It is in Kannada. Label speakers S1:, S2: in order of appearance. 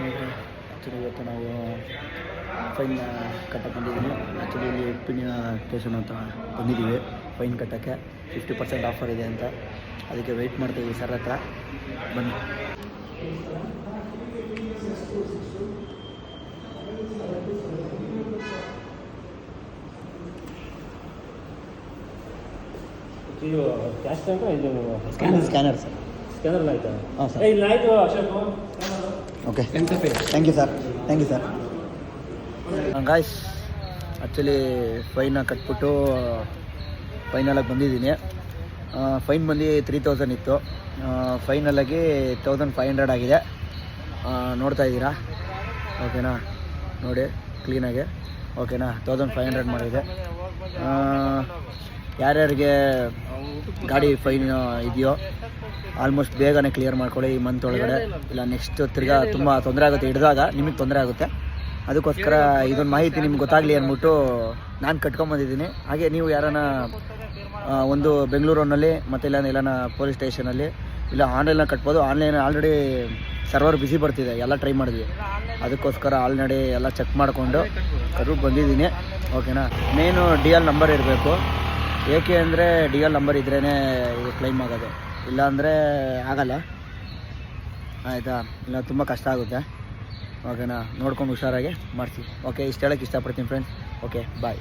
S1: ಆ್ಯಕ್ಚುಲಿ ಇವತ್ತು ನಾವು ಫೈನ್ ಕಟ್ಟಕ್ಕೆ ಬಂದಿದ್ದೀವಿ. ಆ್ಯಕ್ಚುಲಿ ಇಲ್ಲಿ ಉಪ್ಪಿನ ಸ್ಟೇಷನ್ ಅಂತ ಬಂದಿದ್ದೀವಿ ಫೈನ್ ಕಟ್ಟೋಕ್ಕೆ. 50% ಆಫರ್ ಇದೆ ಅಂತ, ಅದಕ್ಕೆ ವೆಯ್ಟ್ ಮಾಡ್ತೀವಿ ಸರ್ ಹತ್ರ. ಬನ್ನಿ.
S2: ಇದು ಕ್ಯಾಶ್ ಬ್ಯಾಂಕು ಇದು
S1: ಸ್ಕ್ಯಾನರ್ ಸರ್.
S2: ಸ್ಕ್ಯಾನರ್ ಆಯಿತಾ?
S1: ಹಾಂ ಸರ್.
S2: ಇಲ್ಲ ಆಯಿತು Ashok.
S1: Okay, thank you sir. Thank you sir. Guys, actually ಫೈನ ಕಟ್ಬಿಟ್ಟು ಫೈನಲಾಗಿ ಬಂದಿದ್ದೀನಿ. ಫೈನ್ ಬಂದು 3000 ಇತ್ತು, ಫೈನಲಾಗಿ 1500 ಆಗಿದೆ. ನೋಡ್ತಾ ಇದ್ದೀರಾ? ಓಕೆನಾ? ನೋಡಿ ಕ್ಲೀನಾಗಿ. ಓಕೆನಾ? 1500 ಮಾಡಿದೆ. ಯಾರ್ಯಾರಿಗೆ ಗಾಡಿ ಫೈನ್ ಇದೆಯೋ ಆಲ್ಮೋಸ್ಟ್ ಬೇಗನೆ ಕ್ಲಿಯರ್ ಮಾಡ್ಕೊಳ್ಳಿ ಈ ಮಂತ್ ಒಳಗಡೆ, ಇಲ್ಲ ನೆಕ್ಸ್ಟ್ ತಿರ್ಗಾ ತುಂಬ ತೊಂದರೆ ಆಗುತ್ತೆ. ಹಿಡಿದಾಗ ನಿಮಗೆ ತೊಂದರೆ ಆಗುತ್ತೆ. ಅದಕ್ಕೋಸ್ಕರ ಇದೊಂದು ಮಾಹಿತಿ ನಿಮ್ಗೆ ಗೊತ್ತಾಗಲಿ ಅಂದ್ಬಿಟ್ಟು ನಾನು ಕಟ್ಕೊಂಬಂದಿದ್ದೀನಿ. ಹಾಗೆ ನೀವು ಯಾರನ್ನ ಒಂದು ಬೆಂಗಳೂರಿನಲ್ಲಿ ಮತ್ತು ಇಲ್ಲ ಪೊಲೀಸ್ ಸ್ಟೇಷನಲ್ಲಿ ಇಲ್ಲ ಆನ್ಲೈನಲ್ಲಿ ಕಟ್ಬೋದು. ಆನ್ಲೈನ್ ಆಲ್ರೆಡಿ ಸರ್ವರ್ ಬಿಸಿ ಬರ್ತಿದೆ, ಎಲ್ಲ ಟ್ರೈ ಮಾಡಿದ್ವಿ. ಅದಕ್ಕೋಸ್ಕರ ಆಲ್ರೆಡಿ ಎಲ್ಲ ಚೆಕ್ ಮಾಡಿಕೊಂಡು ಕಟ್ಬಿಟ್ಟು ಬಂದಿದ್ದೀನಿ. ಓಕೆನಾ? ಮೇನು DL ನಂಬರ್ ಇರಬೇಕು. ಏಕೆ ಅಂದರೆ DL ನಂಬರ್ ಇದ್ರೇ ಇದು ಕ್ಲೈಮ್ ಆಗೋದು, ಇಲ್ಲಾಂದರೆ ಆಗಲ್ಲ. ಆಯಿತಾ? ಇಲ್ಲ ತುಂಬ ಕಷ್ಟ ಆಗುತ್ತೆ. ಓಕೆನಾ? ನೋಡ್ಕೊಂಡು ಹುಷಾರಾಗಿ ಮಾಡ್ತೀವಿ. ಓಕೆ, ಇಷ್ಟು ಹೇಳೋಕ್ಕೆ ಇಷ್ಟಪಡ್ತೀನಿ ಫ್ರೆಂಡ್ಸ್. ಓಕೆ, ಬಾಯ್.